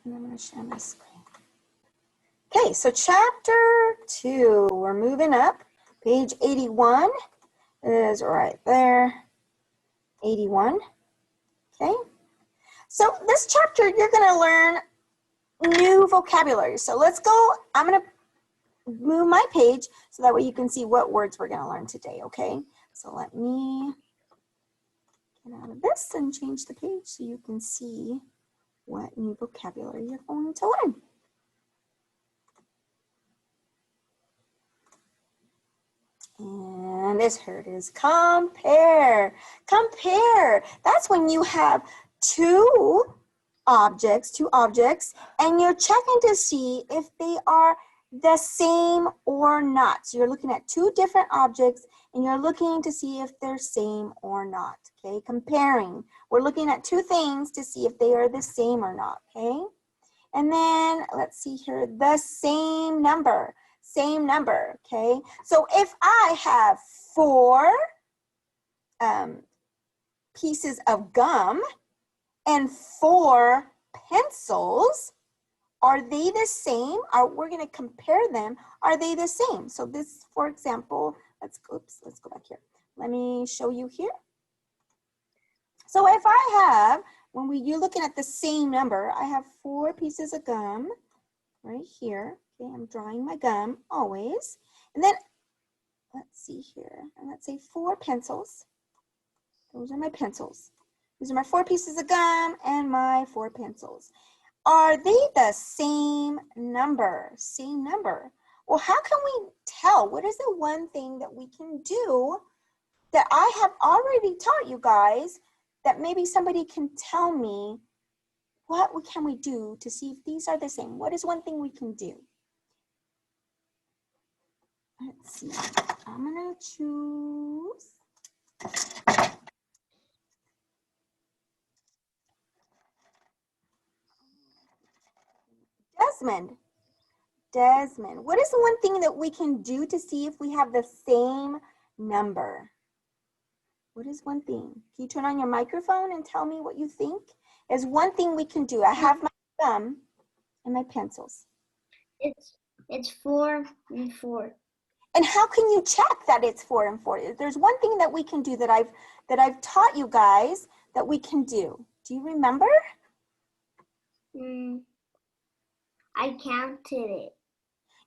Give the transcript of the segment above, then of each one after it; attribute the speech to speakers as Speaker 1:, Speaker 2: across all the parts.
Speaker 1: And I'm going to share my screen. Okay, so chapter 2, we're moving up. Page 81 is right there. 81. Okay. So this chapter, you're going to learn new vocabulary. So let's go. I'm going to move my page so that way you can see what words we're going to learn today, okay? So let me get out of this and change the page so you can see what new vocabulary you're going to learn. And this word is compare. Compare. That's when you have two objects, and you're checking to see if they are the same or not. So you're looking at two different objects and you're looking to see if they're same or not, okay? Comparing. We're looking at two things to see if they are the same or not, okay? And then let's see here, the same number, okay? So if I have 4 pieces of gum and 4 pencils, are they the same? We're going to compare them. Are they the same? So this, for example, let's go back here. Let me show you here. So if I have, you're looking at the same number, I have 4 pieces of gum right here. Okay, I'm drawing my gum always. And then let's see here. And let's say 4 pencils. Those are my pencils. These are my 4 pieces of gum and my 4 pencils. Are they the same number? Same number. Well, how can we tell? What is the one thing that we can do that I have already taught you guys that maybe somebody can tell me what can we do to see if these are the same? What is one thing we can do? Let's see. I'm going to choose. Desmond, what is the one thing that we can do to see if we have the same number? What is one thing? Can you turn on your microphone and tell me what you think? There's one thing we can do. I have my gum and my pencils.
Speaker 2: It's 4 and 4.
Speaker 1: And how can you check that it's 4 and 4? There's one thing that we can do that I've taught you guys that we can do. Do you remember?
Speaker 2: I counted it.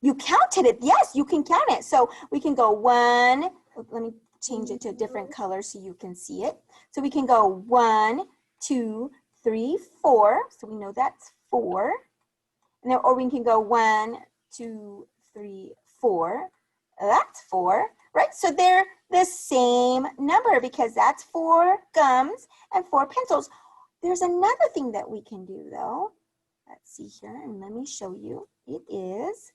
Speaker 1: You counted it. Yes, you can count it. So we can go 1. Let me change it to a different color so you can see it. So we can go 1, 2, 3, 4. So we know that's 4. And then, or we can go 1, 2, 3, 4. That's 4, right? So they're the same number because that's 4 gums and 4 pencils. There's another thing that we can do though. Let's see here, and let me show you. It is,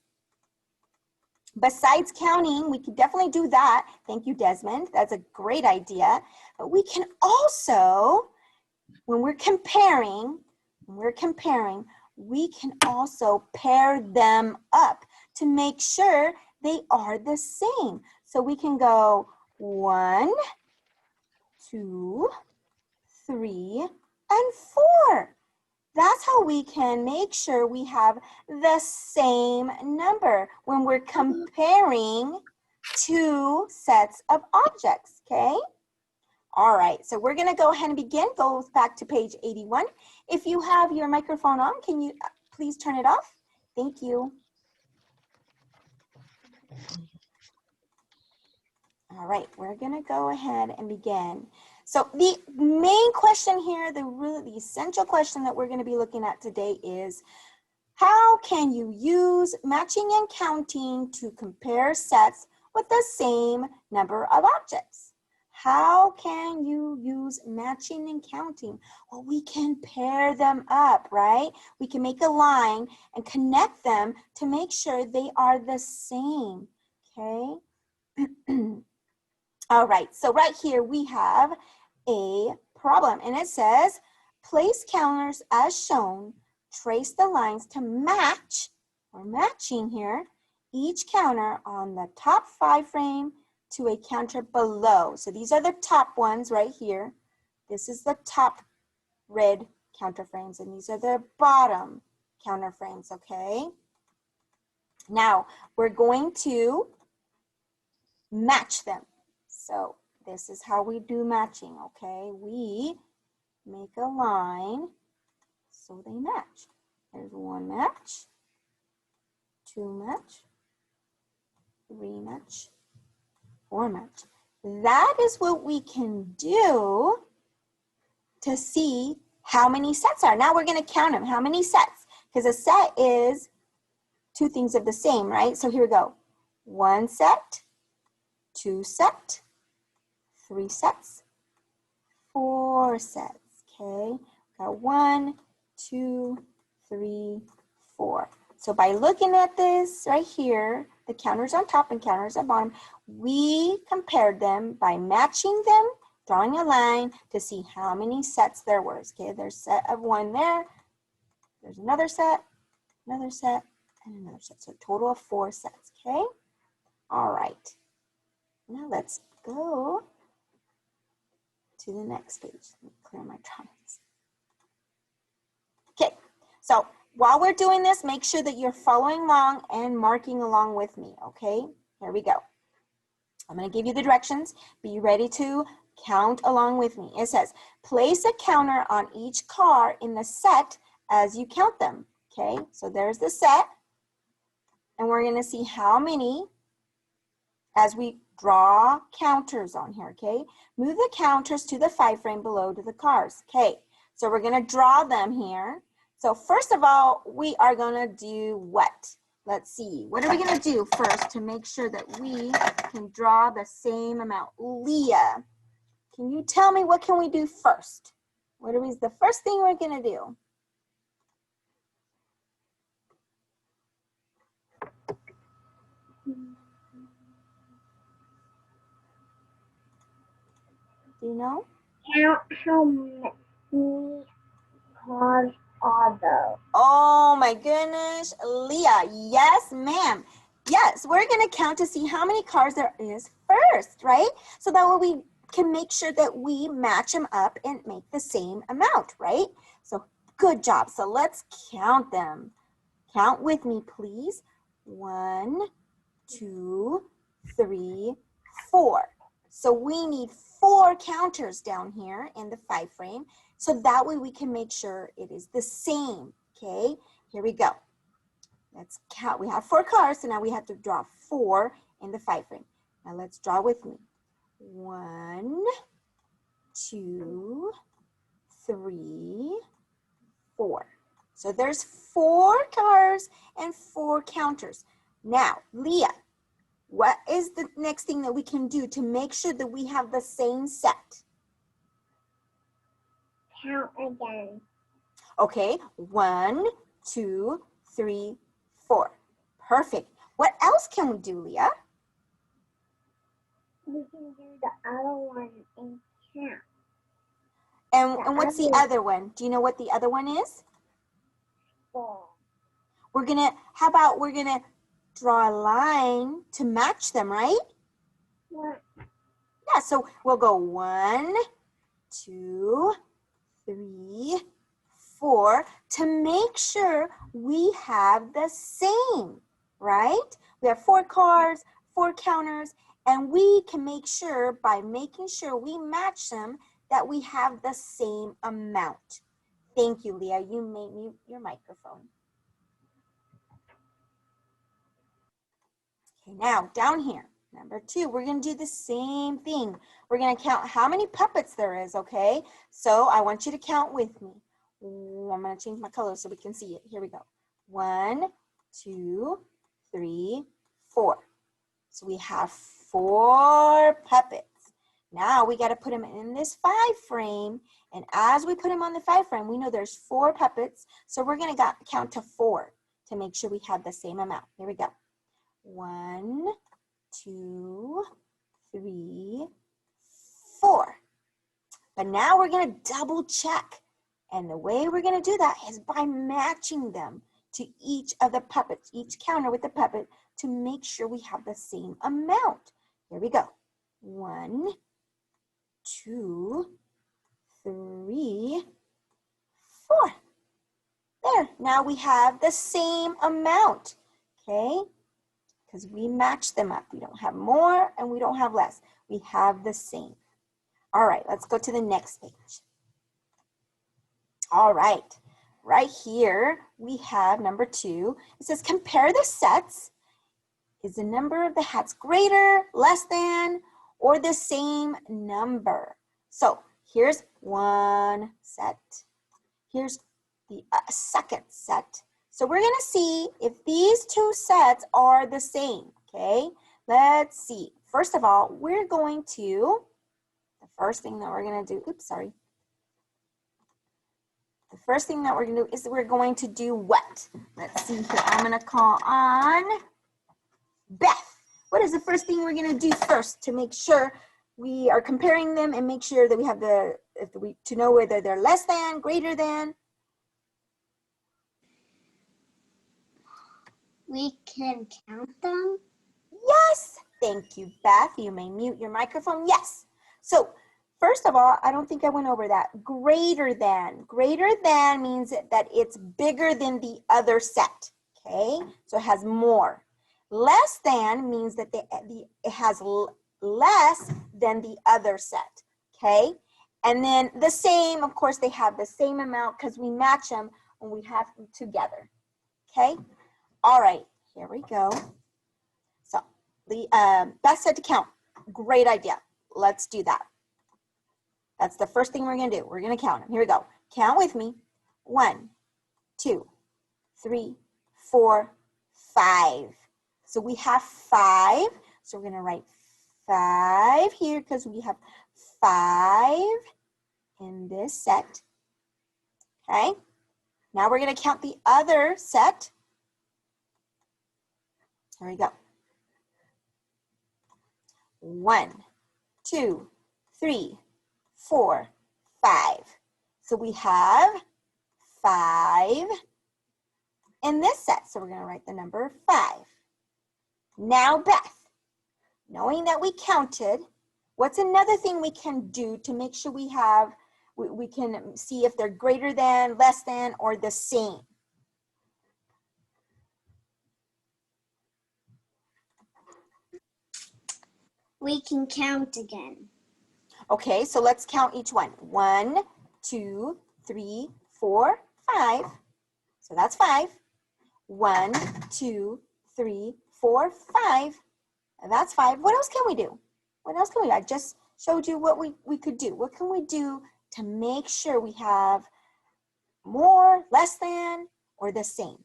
Speaker 1: besides counting, we can definitely do that. Thank you, Desmond. That's a great idea. But we can also, when we're comparing, we can also pair them up to make sure they are the same. So we can go 1, 2, 3, and 4. That's how we can make sure we have the same number when we're comparing 2 sets of objects, okay? All right, so we're gonna go ahead and begin. Go back to page 81. If you have your microphone on, can you please turn it off? Thank you. All right, we're gonna go ahead and begin. So the main question here, the essential question that we're gonna be looking at today is, how can you use matching and counting to compare sets with the same number of objects? How can you use matching and counting? Well, we can pair them up, right? We can make a line and connect them to make sure they are the same, okay? All right, so right here we have a problem, and it says, place counters as shown, trace the lines to match, or matching here, each counter on the top 5 frame to a counter below. So these are the top ones right here. This is the top red counter frames, and these are the bottom counter frames, okay? Now, we're going to match them. So this is how we do matching, okay? We make a line so they match. There's 1 match, 2 match, 3 match, 4 match. That is what we can do to see how many sets are. Now we're going to count them. How many sets? Because a set is 2 things of the same, right? So here we go. 1 set, 2 set, 3 sets, 4 sets. Okay, got 1, 2, 3, 4. So by looking at this right here, the counters on top and counters on bottom, we compared them by matching them, drawing a line to see how many sets there were. Okay, there's a set of 1 there. There's another set, and another set. So a total of 4 sets, okay? All right. Now let's go to the next page. Let me clear my drawings. Okay, so while we're doing this, make sure that you're following along and marking along with me, okay? Here we go. I'm going to give you the directions. Be ready to count along with me. It says, place a counter on each car in the set as you count them, okay? So there's the set, and we're going to see how many as we draw counters on here, okay? Move the counters to the 5 frame below to the cars, okay? So we're going to draw them here. So first of all, we are going to do what? Let's see. What are we going to do first to make sure that we can draw the same amount? Leah, can you tell me what can we do first? What is the first thing we're going to do? Do you know?
Speaker 2: Count how many cars are there.
Speaker 1: Oh my goodness, Leah, yes ma'am. Yes, we're gonna count to see how many cars there is first, right? So that way we can make sure that we match them up and make the same amount, right? So good job. So let's count them. Count with me, please. 1, 2, 3, 4. So we need 4 counters down here in the 5 frame. So that way we can make sure it is the same, okay? Here we go. Let's count. We have 4 cars, so now we have to draw 4 in the 5 frame. Now let's draw with me. 1, 2, 3, 4. So there's 4 cars and 4 counters. Now, Leah, what is the next thing that we can do to make sure that we have the same set?
Speaker 2: Count again.
Speaker 1: Okay, 1, 2, 3, 4. Perfect. What else can we do, Leah?
Speaker 2: We can do the other one and count.
Speaker 1: And what's the other one? Do you know what the other one is?
Speaker 2: 4.
Speaker 1: We're gonna, how about we're gonna draw a line to match them, right?
Speaker 2: What?
Speaker 1: Yeah, so we'll go 1, 2, 3, 4 to make sure we have the same, right? We have 4 cars, 4 counters, and we can make sure by making sure we match them that we have the same amount. Thank you, Leah. You may mute your microphone. Okay, now down here, number 2, we're going to do the same thing. We're going to count how many puppets there is, okay? So I want you to count with me. I'm going to change my color so we can see it. Here we go. 1, 2, 3, 4. So we have 4 puppets. Now we got to put them in this 5 frame. And as we put them on the 5 frame, we know there's 4 puppets. So we're going to count to 4 to make sure we have the same amount. Here we go. 1, 2, 3, 4. But now we're going to double check. And the way we're going to do that is by matching them to each of the puppets, each counter with the puppet, to make sure we have the same amount. Here we go. 1, 2, 3, 4. There, Now we have the same amount, okay? Because we match them up. We don't have more and we don't have less. We have the same. All right, let's go to the next page. All right, right here we have number 2. It says compare the sets. Is the number of the hats greater, less than, or the same number? So here's one set. Here's the second set. So we're going to see if these 2 sets are the same, okay? Let's see. First of all, we're going to, the first thing that we're going to do, oops, sorry. The first thing that we're going to do is we're going to do what? Let's see here. I'm going to call on Beth. What is the first thing we're going to do first to make sure we are comparing them and make sure that we have to know whether they're less than, greater than?
Speaker 2: We can count them.
Speaker 1: Yes. Thank you, Beth. You may mute your microphone. Yes. So first of all, I don't think I went over that. Greater than. Greater than means that it's bigger than the other set. Okay. So it has more. Less than means that it has less than the other set. Okay. And then the same, of course, they have the same amount because we match them when we have them together. Okay. All right, here we go. So Beth said to count. Great idea. Let's do that. That's the first thing we're going to do. We're going to count them. Here we go. Count with me. 1, 2, 3, 4, 5. So we have 5. So we're going to write 5 here because we have 5 in this set. Okay. Now we're going to count the other set. Here we go. 1, 2, 3, 4, 5. So we have 5 in this set. So we're going to write the number 5. Now, Beth, knowing that we counted, what's another thing we can do to make sure we can see if they're greater than, less than, or the same?
Speaker 2: We can count again.
Speaker 1: Okay, so let's count each one. 1, 2, 3, 4, 5. So that's 5. 1, 2, 3, 4, 5. And that's 5. What else can we do? What else can we do? I just showed you what we could do. What can we do to make sure we have more, less than, or the same?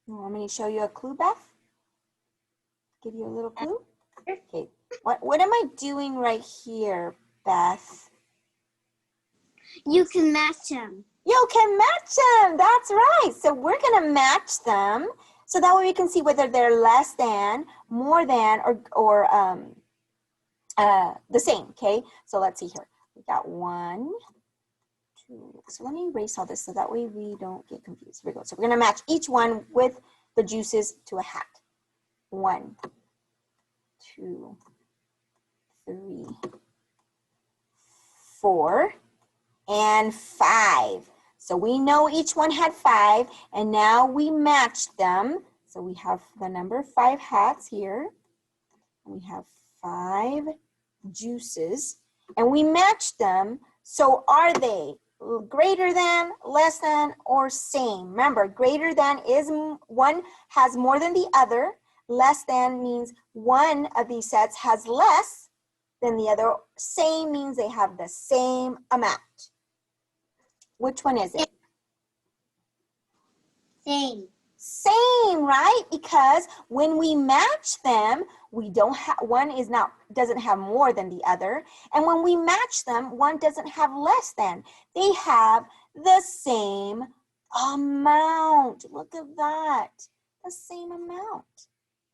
Speaker 1: You want me to show you a clue, Beth? Give you a little clue? Okay. What am I doing right here, Beth?
Speaker 2: You can match them.
Speaker 1: You can match them. That's right. So we're going to match them so that way we can see whether they're less than, more than, or the same. Okay. So let's see here. We got 1, 2. So let me erase all this so that way we don't get confused. Here we go. So we're going to match each one with the juices to a hat. 1, 2, 3, 4, and 5. So we know each one had 5, and now we matched them. So we have the number 5 hats here. We have 5 juices, and we matched them. So are they greater than, less than, or same? Remember, greater than is one has more than the other. Less than means one of these sets has less than the other. Same means they have the same amount. Which one is it?
Speaker 2: Same.
Speaker 1: Same, right? Because when we match them, we don't have one doesn't have more than the other, and when we match them, one doesn't have less than. They have the same amount. Look at that, the same amount.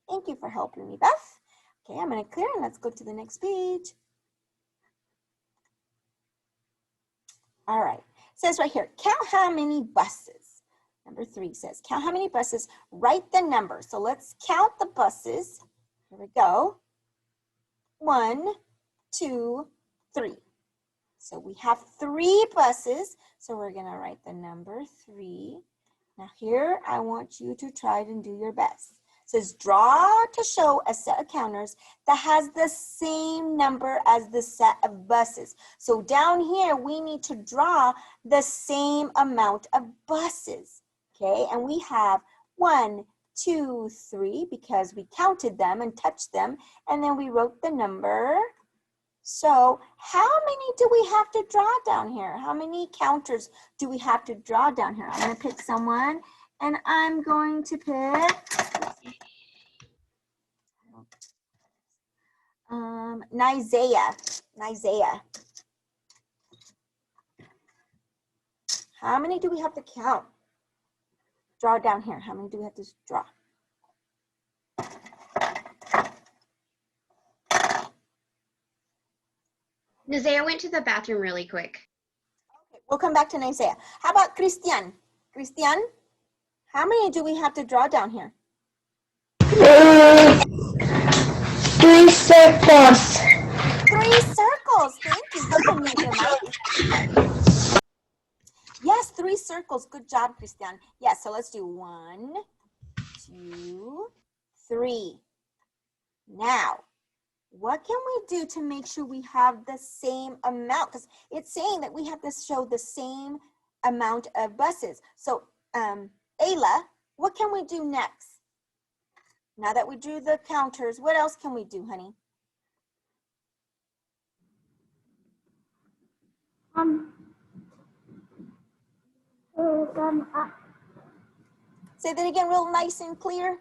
Speaker 1: Thank you for helping me, Beth. Okay, I'm going to clear and let's go to the next page. All right, it says right here, count how many buses. Number 3 says, count how many buses, write the number. So let's count the buses. Here we go. 1, 2, 3. So we have 3 buses. So we're going to write the number 3. Now here, I want you to try and do your best. It says draw to show a set of counters that has the same number as the set of buses. So down here, we need to draw the same amount of buses. Okay, and we have 1, 2, 3 because we counted them and touched them, and then we wrote the number. So how many do we have to draw down here? How many counters do we have to draw down here? I'm going to pick someone, and I'm going to pick Nizaya. How many do we have to count? Draw down here. How many do we have to draw?
Speaker 3: Nazaya went to the bathroom really quick.
Speaker 1: Okay, we'll come back to Nizaya. How about Christian? Christian, how many do we have to draw down here?
Speaker 4: 3 circles.
Speaker 1: 3 circles. Thank you. You can mute your mic. Yes, 3 circles. Good job, Christian. Yes, so let's do 1, 2, 3. Now, what can we do to make sure we have the same amount? Because it's saying that we have to show the same amount of buses. So, Ayla, what can we do next? Now that we drew the counters, what else can we do, honey? Say that again real nice and clear.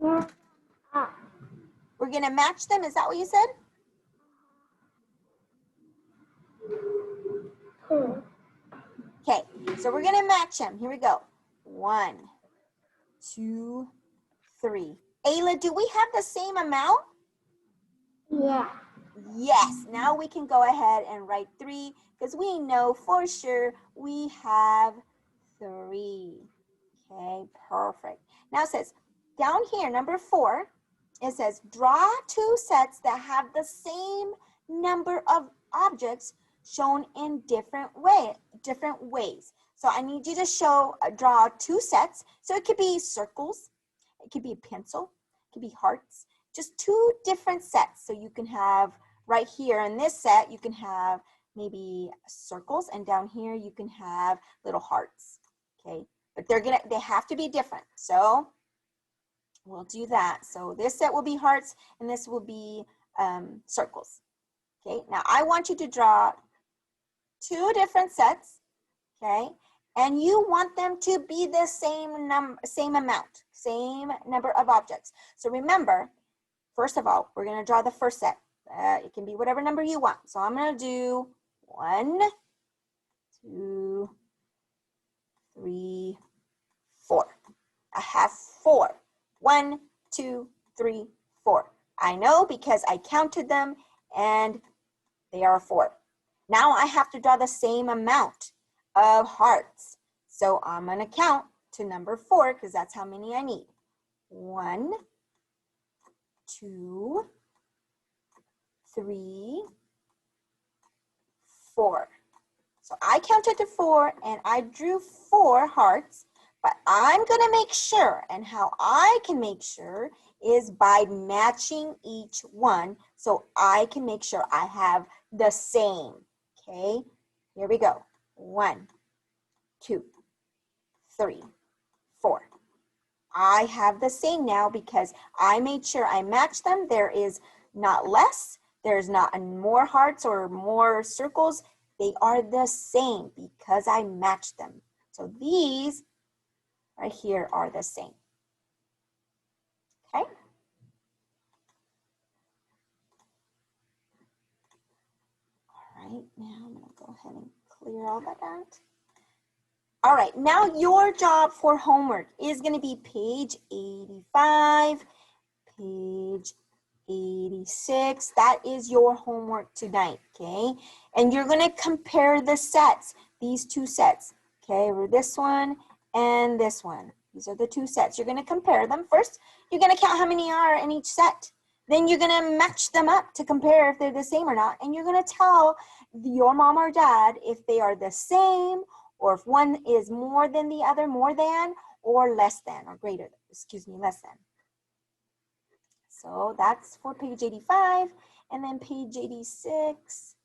Speaker 1: We're going to match them. Is that what you said? Okay, so we're going to match them. Here we go. 1, 2, 3. Ayla, do we have the same amount?
Speaker 2: Yeah.
Speaker 1: Yes, now we can go ahead and write 3 because we know for sure we have 3. Okay, perfect. Now it says down here, number 4, it says draw 2 sets that have the same number of objects shown in different ways. So I need you to draw 2 sets. So it could be circles, it could be a pencil, it could be hearts, just 2 different sets. So you can have right here in this set, you can have maybe circles, and down here you can have little hearts. Okay, but they have to be different. So we'll do that. So this set will be hearts, and this will be circles. Okay, now I want you to draw 2 different sets. Okay, and you want them to be the same amount, same number of objects. So remember, first of all, we're going to draw the first set. It can be whatever number you want. So I'm going to do 1, 2, 3, 4. I have 4. 1, 2, 3, 4. I know because I counted them and they are 4. Now I have to draw the same amount of hearts. So I'm going to count to number 4 because that's how many I need. 1, 2, 3, 4. So I counted to 4 and I drew 4 hearts, but I'm going to make sure, and how I can make sure is by matching each one so I can make sure I have the same. Okay, here we go. 1, 2, 3, 4. I have the same now because I made sure I matched them. There is not less. There's not more hearts or more circles. They are the same because I matched them. So these right here are the same. Okay. All right, now I'm going to go ahead and clear all that out. All right, now your job for homework is going to be page 85, page 86. That is your homework tonight, okay? And you're going to compare the sets, these 2 sets, okay? Or this one and this one. These are the 2 sets. You're going to compare them. First, you're going to count how many are in each set. Then you're gonna match them up to compare if they're the same or not. And you're gonna tell your mom or dad if they are the same, or if one is more than the other, more than, or less than, or greater, excuse me, less than. So that's for page 85. And then page 86,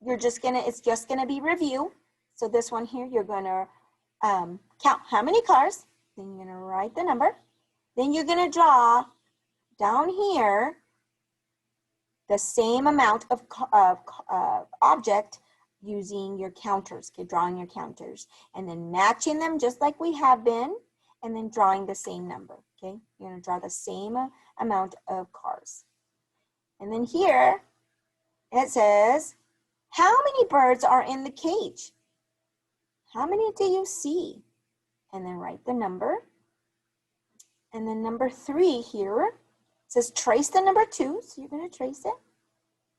Speaker 1: it's just gonna be review. So this one here, you're gonna count how many cars, then you're gonna write the number. Then you're gonna draw down here the same amount of object using your counters, okay, drawing your counters, and then matching them just like we have been, and then drawing the same number, okay? You're gonna draw the same amount of cars. And then here, it says, how many birds are in the cage? How many do you see? And then write the number. And then number 3 here says trace the number 2, so you're gonna trace it.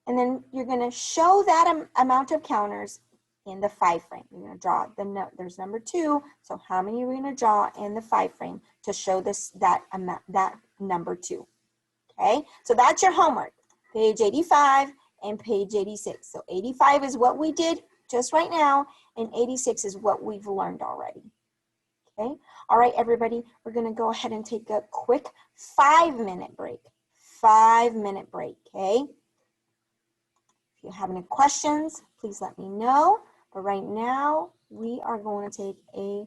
Speaker 1: And then you're gonna show that amount of counters in the 5 frame. You're gonna draw, there's number 2, so how many are we gonna draw in the 5 frame to show that number 2, okay? So that's your homework, page 85 and page 86. So 85 is what we did just right now, and 86 is what we've learned already. Okay, all right, everybody, we're gonna go ahead and take a quick 5-minute break. 5-minute break, okay? If you have any questions, please let me know. But right now, we are going to take a